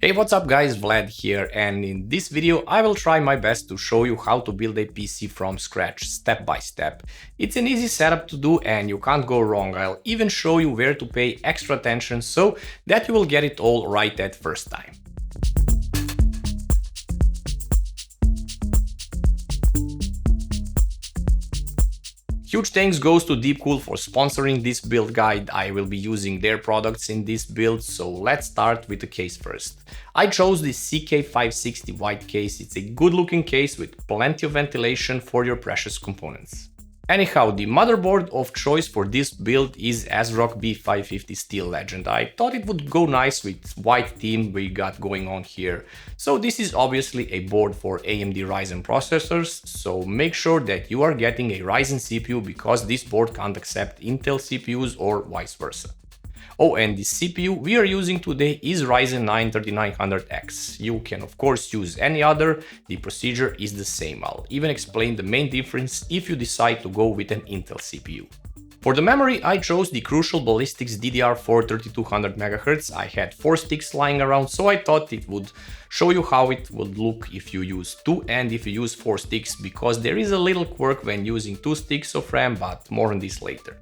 Hey, what's up guys, Vlad here, and in this video I will try my best to show you how to build a PC from scratch, step by step. It's an easy setup to do and you can't go wrong. I'll even show you where to pay extra attention so that you will get it all right at first time. Huge thanks goes to deepcool for sponsoring this build guide. I will be using their products in this build, so let's start with the case first. I chose the CK560 white case. It's a good looking case with plenty of ventilation for your precious components. Anyhow, the motherboard of choice for this build is ASRock B550 Steel Legend. I thought it would go nice with white theme we got going on here. So this is obviously a board for AMD Ryzen processors, so make sure that you are getting a Ryzen CPU because this board can't accept Intel CPUs or vice versa. Oh, and the CPU we are using today is Ryzen 9 3900X. You can of course use any other, the procedure is the same. I'll even explain the main difference if you decide to go with an Intel CPU. For the memory, I chose the Crucial Ballistics DDR4 3200 MHz. I had 4 sticks lying around, so I thought it would show you how it would look if you use 2 and if you use 4 sticks, because there is a little quirk when using 2 sticks of RAM, but more on this later.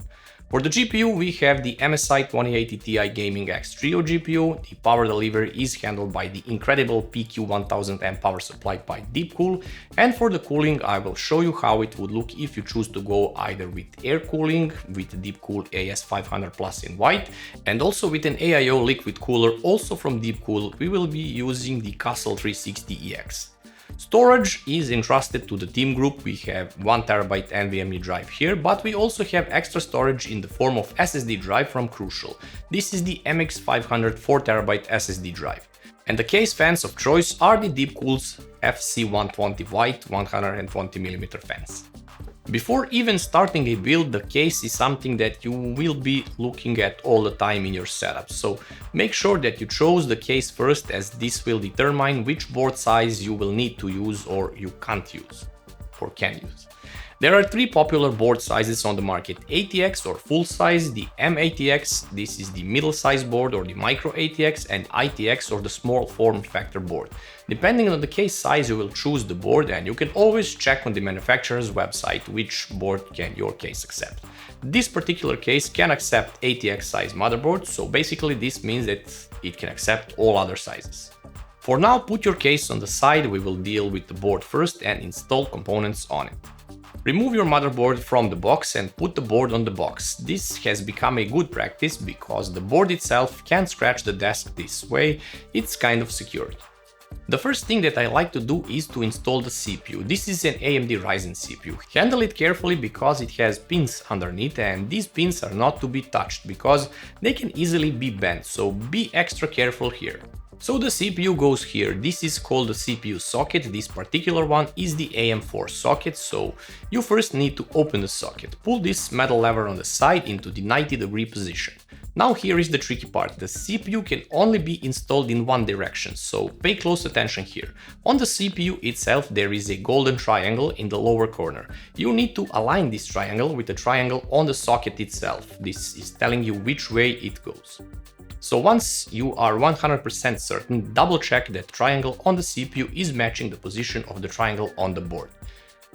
For the GPU, we have the MSI 2080 Ti Gaming X Trio GPU. The power delivery is handled by the incredible PQ1000M power supply by deepcool. And for the cooling, I will show you how it would look if you choose to go either with air cooling, with deepcool AS500 Plus in white, and also with an AIO liquid cooler, also from deepcool. We will be using the Castle 360 EX. Storage is entrusted to the team group. We have 1TB NVMe drive here, but we also have extra storage in the form of SSD drive from Crucial. This is the MX500 4TB SSD drive. And the case fans of choice are the deepcool's FC120 white 120mm fans. Before even starting a build, the case is something that you will be looking at all the time in your setup, so make sure that you chose the case first, as this will determine which board size you will need to use or you can't use, or can use. There are 3 popular board sizes on the market: ATX or full size, the M-ATX, this is the middle size board, or the micro ATX, and ITX or the small form factor board. Depending on the case size, you will choose the board, and you can always check on the manufacturer's website which board can your case accept. This particular case can accept ATX size motherboard, so basically this means that it can accept all other sizes. For now, put your case on the side. We will deal with the board first and install components on it. Remove your motherboard from the box and put the board on the box. This has become a good practice because the board itself can't scratch the desk this way, it's kind of secured. The first thing that I like to do is to install the CPU. This is an AMD Ryzen CPU. Handle it carefully because it has pins underneath, and these pins are not to be touched because they can easily be bent, so be extra careful here. So the CPU goes here. This is called the CPU socket. This particular one is the AM4 socket, so you first need to open the socket. Pull this metal lever on the side into the 90-degree position. Now here is the tricky part. The CPU can only be installed in one direction, so pay close attention here. On the CPU itself there is a golden triangle in the lower corner. You need to align this triangle with the triangle on the socket itself. This is telling you which way it goes. So once you are 100% certain, double check that triangle on the CPU is matching the position of the triangle on the board.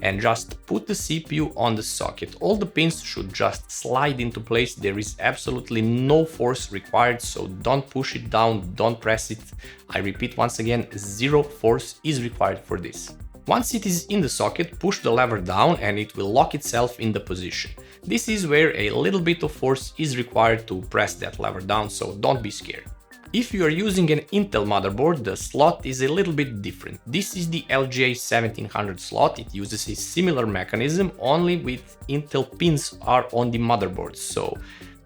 And just put the CPU on the socket. All the pins should just slide into place. There is absolutely no force required, so don't push it down, don't press it. I repeat once again, 0 force is required for this. Once it is in the socket, push the lever down and it will lock itself in the position. This is where a little bit of force is required to press that lever down, so don't be scared. If you are using an Intel motherboard, the slot is a little bit different. This is the LGA 1700 slot. It uses a similar mechanism, only with Intel pins are on the motherboard, so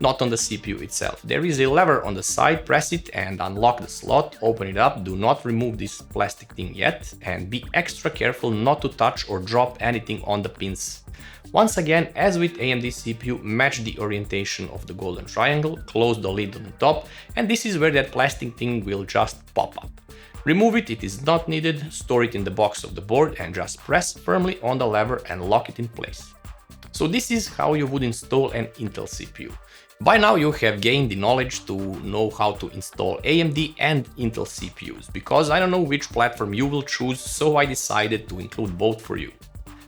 not on the CPU itself. There is a lever on the side, press it and unlock the slot, open it up, do not remove this plastic thing yet, and be extra careful not to touch or drop anything on the pins. Once again, as with AMD CPU, match the orientation of the golden triangle, close the lid on the top, and this is where that plastic thing will just pop up. Remove it, it is not needed, store it in the box of the board and just press firmly on the lever and lock it in place. So this is how you would install an Intel CPU. By now you have gained the knowledge to know how to install AMD and Intel CPUs, because I don't know which platform you will choose, so I decided to include both for you.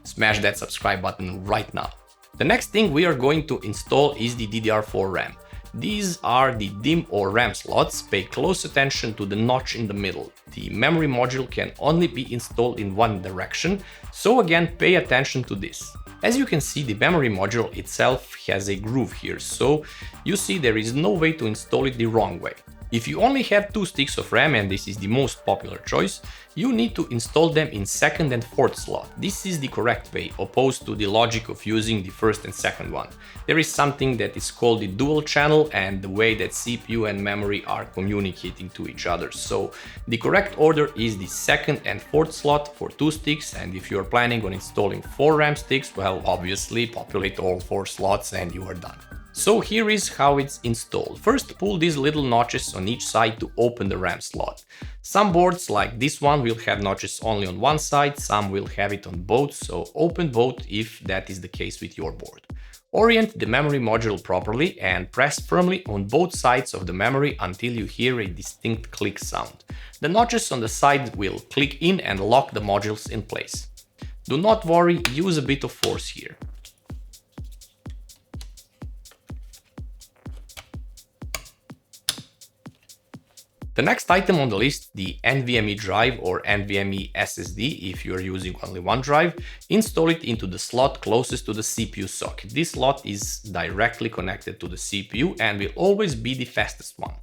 Smash that subscribe button right now. The next thing we are going to install is the DDR4 RAM. These are the DIMM or RAM slots. Pay close attention to the notch in the middle. The memory module can only be installed in one direction, so again pay attention to this. As you can see, the memory module itself has a groove here, so you see there is no way to install it the wrong way. If you only have 2 sticks of RAM, and this is the most popular choice, you need to install them in second and fourth slot. This is the correct way, opposed to the logic of using the first and second one. There is something that is called the dual channel and the way that CPU and memory are communicating to each other. So the correct order is the second and fourth slot for 2 sticks, and if you are planning on installing 4 RAM sticks, well, obviously populate all 4 slots and you are done. So here is how it's installed. First, pull these little notches on each side to open the RAM slot. Some boards like this one will have notches only on one side, some will have it on both, so open both if that is the case with your board. Orient the memory module properly and press firmly on both sides of the memory until you hear a distinct click sound. The notches on the side will click in and lock the modules in place. Do not worry, use a bit of force here. The next item on the list, the NVMe drive or NVMe SSD, if you are using only one drive, install it into the slot closest to the CPU socket. This slot is directly connected to the CPU and will always be the fastest one.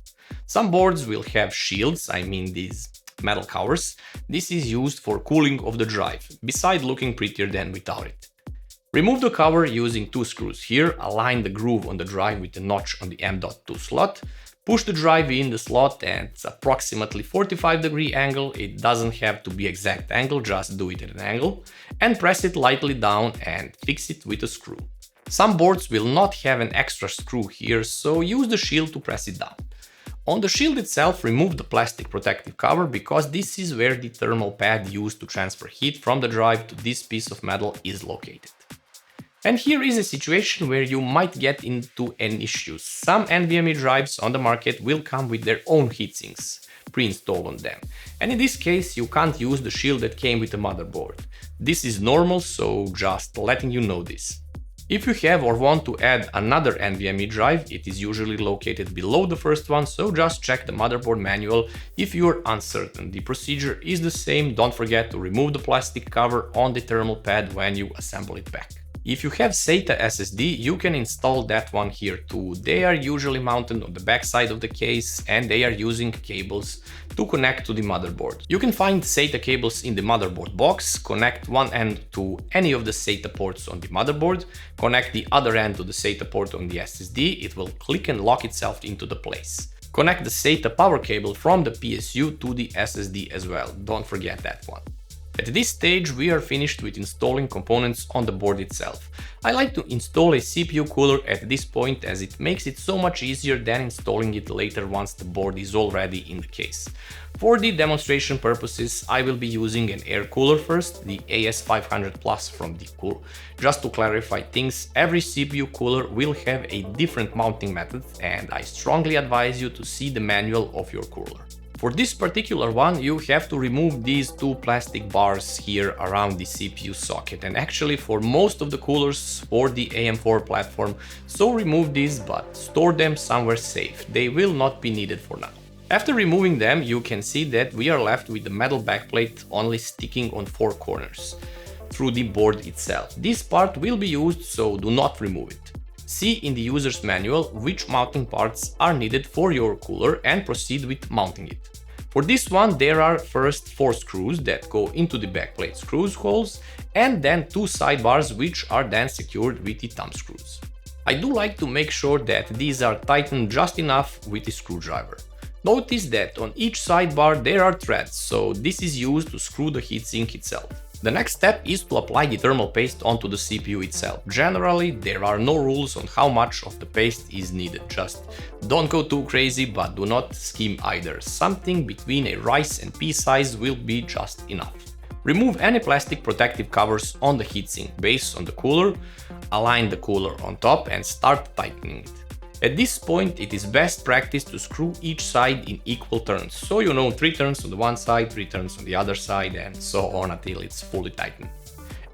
Some boards will have shields, I mean these metal covers. This is used for cooling of the drive, beside looking prettier than without it. Remove the cover using 2 screws here, align the groove on the drive with the notch on the M.2 slot. Push the drive in the slot at approximately 45-degree angle, it doesn't have to be exact angle, just do it at an angle, and press it lightly down and fix it with a screw. Some boards will not have an extra screw here, so use the shield to press it down. On the shield itself, remove the plastic protective cover, because this is where the thermal pad used to transfer heat from the drive to this piece of metal is located. And here is a situation where you might get into an issue. Some NVMe drives on the market will come with their own heatsinks pre-installed on them. And in this case, you can't use the shield that came with the motherboard. This is normal, so just letting you know this. If you have or want to add another NVMe drive, it is usually located below the first one, so just check the motherboard manual if you're uncertain. The procedure is the same, don't forget to remove the plastic cover on the thermal pad when you assemble it back. If you have SATA SSD, you can install that one here too. They are usually mounted on the back side of the case and they are using cables to connect to the motherboard. You can find SATA cables in the motherboard box, connect one end to any of the SATA ports on the motherboard, connect the other end to the SATA port on the SSD, it will click and lock itself into the place. Connect the SATA power cable from the PSU to the SSD as well, don't forget that one. At this stage we are finished with installing components on the board itself. I like to install a CPU cooler at this point as it makes it so much easier than installing it later once the board is already in the case. For the demonstration purposes I will be using an air cooler first, the AS500 Plus from deepcool. Just to clarify things, every CPU cooler will have a different mounting method and I strongly advise you to see the manual of your cooler. For this particular one, you have to remove these 2 plastic bars here around the CPU socket, and actually for most of the coolers for the AM4 platform, so remove these but store them somewhere safe, they will not be needed for now. After removing them, you can see that we are left with the metal backplate only sticking on 4 corners through the board itself. This part will be used, so do not remove it. See in the user's manual which mounting parts are needed for your cooler and proceed with mounting it. For this one there are first 4 screws that go into the backplate screws holes and then 2 sidebars which are then secured with the thumb screws. I do like to make sure that these are tightened just enough with the screwdriver. Notice that on each sidebar there are threads, so this is used to screw the heatsink itself. The next step is to apply the thermal paste onto the CPU itself. Generally, there are no rules on how much of the paste is needed, just don't go too crazy but do not skim either. Something between a rice and pea size will be just enough. Remove any plastic protective covers on the heatsink base on the cooler, align the cooler on top and start tightening it. At this point, it is best practice to screw each side in equal turns, so 3 turns on the one side, 3 turns on the other side, and so on until it's fully tightened.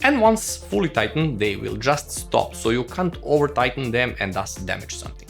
And once fully tightened, they will just stop, so you can't over tighten them and thus damage something.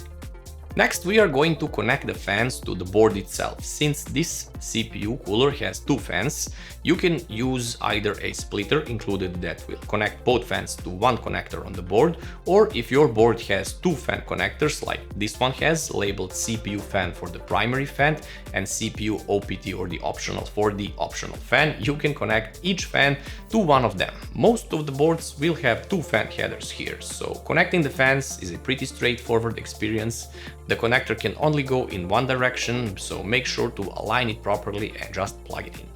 Next, we are going to connect the fans to the board itself. Since this CPU cooler has 2 fans, you can use either a splitter included that will connect both fans to one connector on the board, or if your board has 2 fan connectors like this one has, labeled CPU fan for the primary fan and CPU OPT or the optional for the optional fan, you can connect each fan to one of them. Most of the boards will have 2 fan headers here, so connecting the fans is a pretty straightforward experience. The connector can only go in one direction, so make sure to align it properly and just plug it in.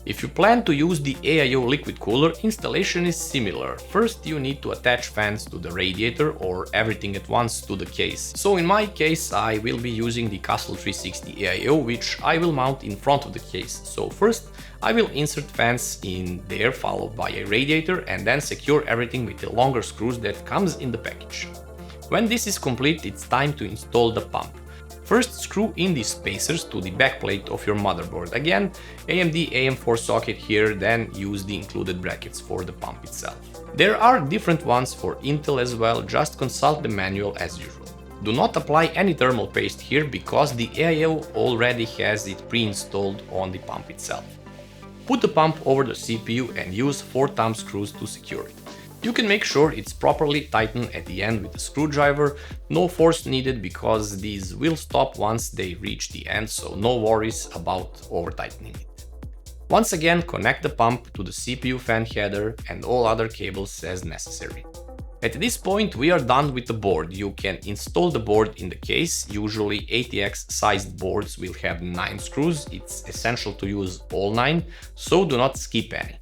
If you plan to use the AIO liquid cooler, installation is similar. First you need to attach fans to the radiator or everything at once to the case. So in my case I will be using the Castle 360 AIO, which I will mount in front of the case. So first I will insert fans in there, followed by a radiator, and then secure everything with the longer screws that comes in the package. When this is complete, it's time to install the pump. First, screw in these spacers to the backplate of your motherboard. Again, AMD AM4 socket here, then use the included brackets for the pump itself. There are different ones for Intel as well, just consult the manual as usual. Do not apply any thermal paste here because the AIO already has it pre-installed on the pump itself. Put the pump over the CPU and use 4 thumb screws to secure it. You can make sure it's properly tightened at the end with a screwdriver, no force needed because these will stop once they reach the end, so no worries about over tightening it. Once again, connect the pump to the CPU fan header and all other cables as necessary. At this point we are done with the board. You can install the board in the case. Usually ATX sized boards will have 9 screws, it's essential to use all 9, so do not skip any.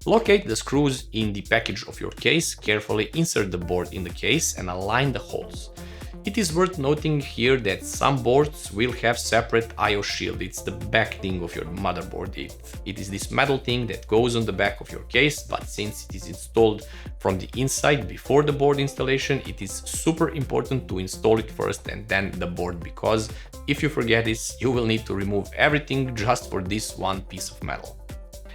Locate the screws in the package of your case, carefully insert the board in the case and align the holes. It is worth noting here that some boards will have separate I/O shield. It's the back thing of your motherboard. It is this metal thing that goes on the back of your case, but since it is installed from the inside before the board installation, it is super important to install it first and then the board, because if you forget this, you will need to remove everything just for this one piece of metal.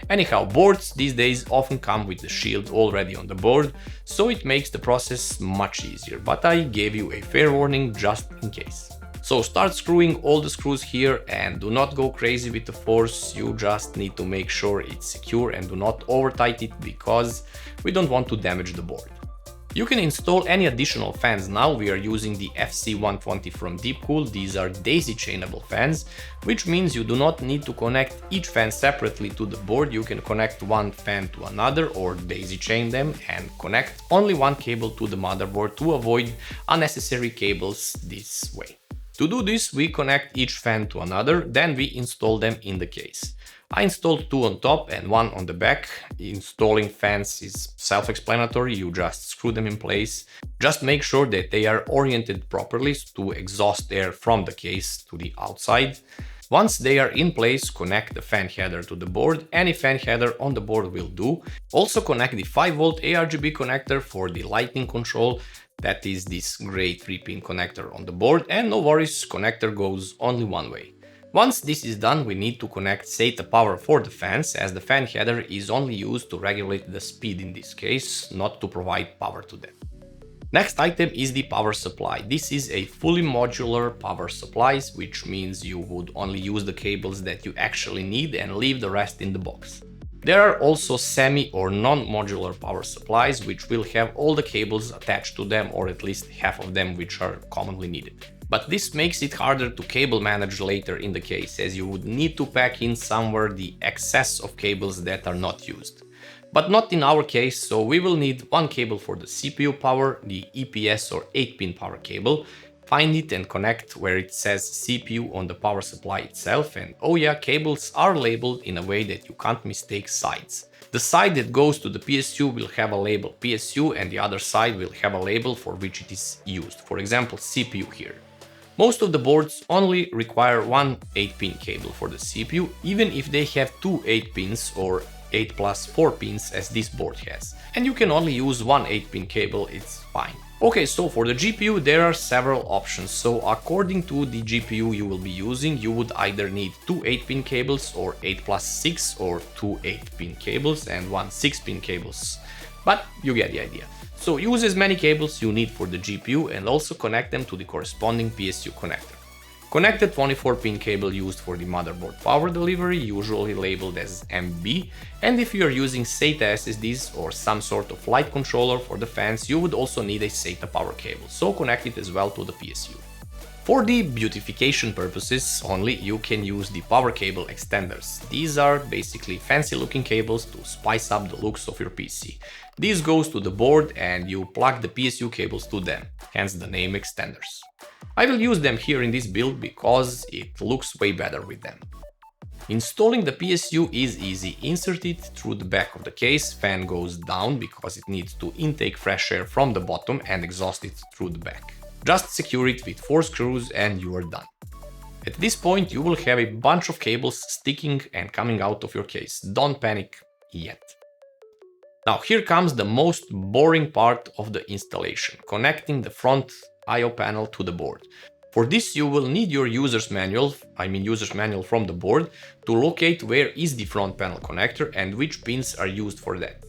Anyhow, boards these days often come with the shield already on the board, so it makes the process much easier, but I gave you a fair warning just in case. So start screwing all the screws here and do not go crazy with the force, you just need to make sure it's secure and do not over tight it because we don't want to damage the board. You can install any additional fans now. We are using the FC120 from Deepcool. These are daisy chainable fans, which means you do not need to connect each fan separately to the board. You can connect one fan to another or daisy chain them and connect only one cable to the motherboard to avoid unnecessary cables this way. To do this, we connect each fan to another, then we install them in the case. I installed 2 on top and 1 on the back. Installing fans is self-explanatory, you just screw them in place. Just make sure that they are oriented properly to exhaust air from the case to the outside. Once they are in place, connect the fan header to the board. Any fan header on the board will do. Also connect the 5V ARGB connector for the lighting control. That is this gray 3-pin connector on the board, and no worries, connector goes only one way. Once this is done, we need to connect SATA power for the fans, as the fan header is only used to regulate the speed in this case, not to provide power to them. Next item is the power supply. This is a fully modular power supply, which means you would only use the cables that you actually need and leave the rest in the box. There are also semi or non-modular power supplies, which will have all the cables attached to them, or at least half of them, which are commonly needed. But this makes it harder to cable manage later in the case, as you would need to pack in somewhere the excess of cables that are not used. But not in our case, so we will need one cable for the CPU power, the EPS or 8-pin power cable. Find it and connect where it says CPU on the power supply itself, and oh yeah, cables are labeled in a way that you can't mistake sides. The side that goes to the PSU will have a label PSU and the other side will have a label for which it is used, for example CPU here. Most of the boards only require one 8-pin cable for the CPU, even if they have 2 8-pins or 8 plus 4 pins as this board has. And you can only use one 8-pin cable, it's fine. Okay, so for the GPU there are several options. So according to the GPU you will be using, you would either need two 8-pin cables or 8+6 or two 8-pin cables and one 6-pin cables. But you get the idea. So use as many cables you need for the GPU and also connect them to the corresponding PSU connector. Connect the 24-pin cable used for the motherboard power delivery, usually labeled as MB, and if you are using SATA SSDs or some sort of light controller for the fans, you would also need a SATA power cable, so connect it as well to the PSU. For the beautification purposes only, you can use the power cable extenders. These are basically fancy looking cables to spice up the looks of your PC. This goes to the board and you plug the PSU cables to them, hence the name extenders. I will use them here in this build because it looks way better with them. Installing the PSU is easy. Insert it through the back of the case, fan goes down because it needs to intake fresh air from the bottom and exhaust it through the back. Just secure it with 4 screws and you are done. At this point you will have a bunch of cables sticking and coming out of your case. Don't panic yet. Now here comes the most boring part of the installation, connecting the front I/O panel to the board. For this you will need your user's manual from the board to locate where is the front panel connector and which pins are used for that.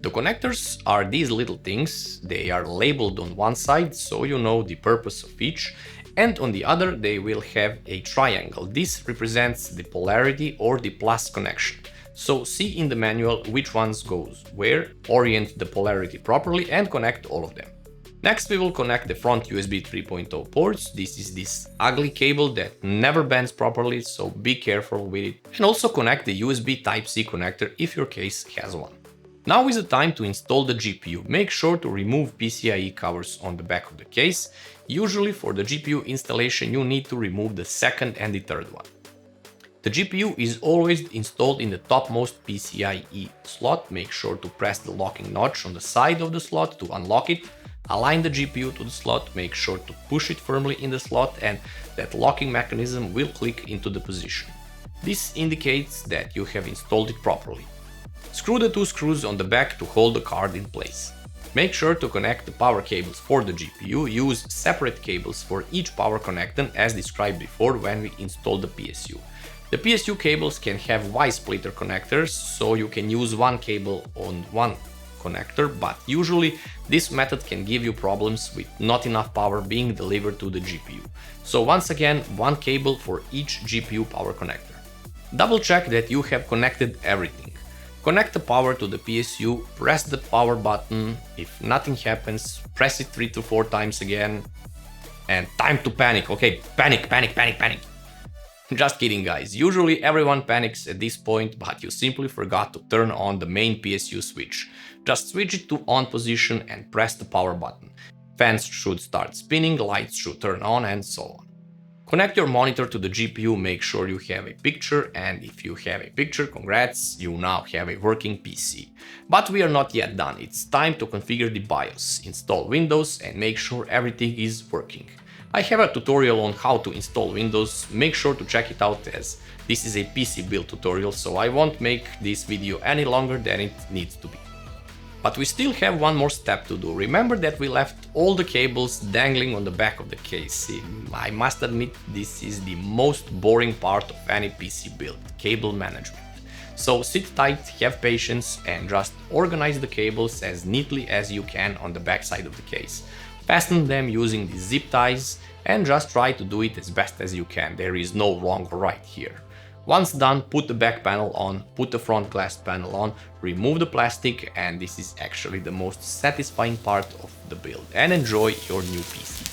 The connectors are these little things. They are labeled on one side so you know the purpose of each, and on the other they will have a triangle. This represents the polarity or the plus connection. So see in the manual which ones goes where, orient the polarity properly and connect all of them. Next we will connect the front USB 3.0 ports. This is this ugly cable that never bends properly, so be careful with it. And also connect the USB Type-C connector if your case has one. Now is the time to install the GPU. Make sure to remove PCIe covers on the back of the case. Usually for the GPU installation you need to remove the second and the third one. The GPU is always installed in the topmost PCIe slot. Make sure to press the locking notch on the side of the slot to unlock it. Align the GPU to the slot, make sure to push it firmly in the slot and that locking mechanism will click into the position. This indicates that you have installed it properly. Screw the 2 screws on the back to hold the card in place. Make sure to connect the power cables for the GPU. Use separate cables for each power connector as described before when we installed the PSU. The PSU cables can have Y-splitter connectors, so you can use one cable on one connector, but usually this method can give you problems with not enough power being delivered to the GPU. So once again, one cable for each GPU power connector. Double check that you have connected everything. Connect the power to the PSU, press the power button. If nothing happens, press it 3 to 4 times again. And time to panic. Okay, panic. Just kidding guys, usually everyone panics at this point, but you simply forgot to turn on the main PSU switch. Just switch it to on position and press the power button. Fans should start spinning, lights should turn on and so on. Connect your monitor to the GPU, make sure you have a picture, and if you have a picture, congrats, you now have a working PC. But we are not yet done, it's time to configure the BIOS, install Windows and make sure everything is working. I have a tutorial on how to install Windows, make sure to check it out as this is a PC build tutorial, so I won't make this video any longer than it needs to be. But we still have one more step to do. Remember that we left all the cables dangling on the back of the case. I must admit this is the most boring part of any PC build, cable management. So sit tight, have patience and just organize the cables as neatly as you can on the back side of the case. Fasten them using the zip ties and just try to do it as best as you can. There is no wrong or right here. Once done, put the back panel on, put the front glass panel on, remove the plastic, and this is actually the most satisfying part of the build, and enjoy your new PC.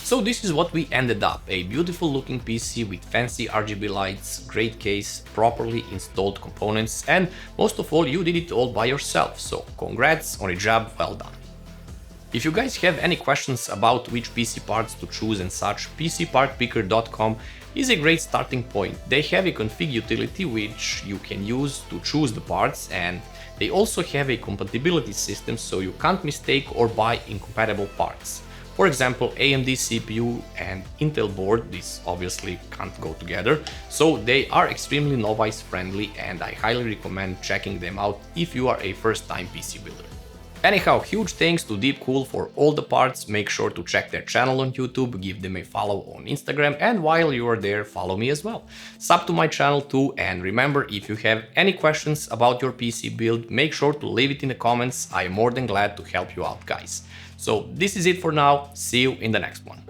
So this is what we ended up, a beautiful looking PC with fancy RGB lights, great case, properly installed components, and most of all you did it all by yourself, so congrats on a job well done. If you guys have any questions about which PC parts to choose and such, PCPartPicker.com is a great starting point. They have a config utility which you can use to choose the parts, and they also have a compatibility system so you can't mistake or buy incompatible parts. For example, AMD CPU and Intel board, this obviously can't go together, so they are extremely novice friendly and I highly recommend checking them out if you are a first-time PC builder. Anyhow, huge thanks to deepcool for all the parts, make sure to check their channel on YouTube, give them a follow on Instagram, and while you are there, follow me as well. Sub to my channel too, and remember, if you have any questions about your PC build, make sure to leave it in the comments, I am more than glad to help you out, guys. So this is it for now, see you in the next one.